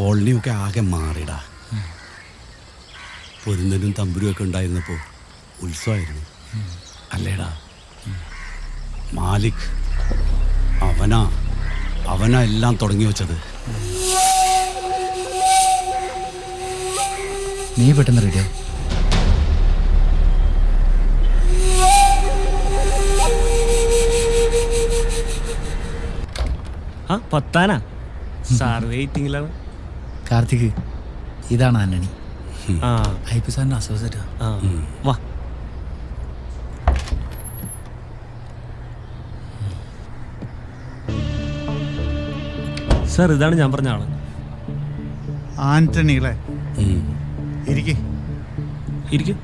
കോളനിയൊക്കെ ആകെ മാറിടാ. പൊരുന്നനും തമ്പുരുമൊക്കെ ഉണ്ടായിരുന്നപ്പോൾ ഉത്സവമായിരുന്നു അല്ലേടാ. മാലിക് അവനാ എല്ലാം തുടങ്ങി വെച്ചത്. നീ പെട്ടെന്ന് റെഡിയോ. ആ പത്താനാ സാർ വെയിറ്റിംഗിലാണ്. കാർത്തിക്, ഇതാണ് ആന്റണി. ആ ഐ.പി. സാറിൻ്റെ അസോസിയേറ്റാ. ആ വാ. സാർ ഇതാണ് ഞാൻ പറഞ്ഞ ആള്. ആന്റണികളെ ഉം. ഇരിക്കേ. ഇരിക്കും.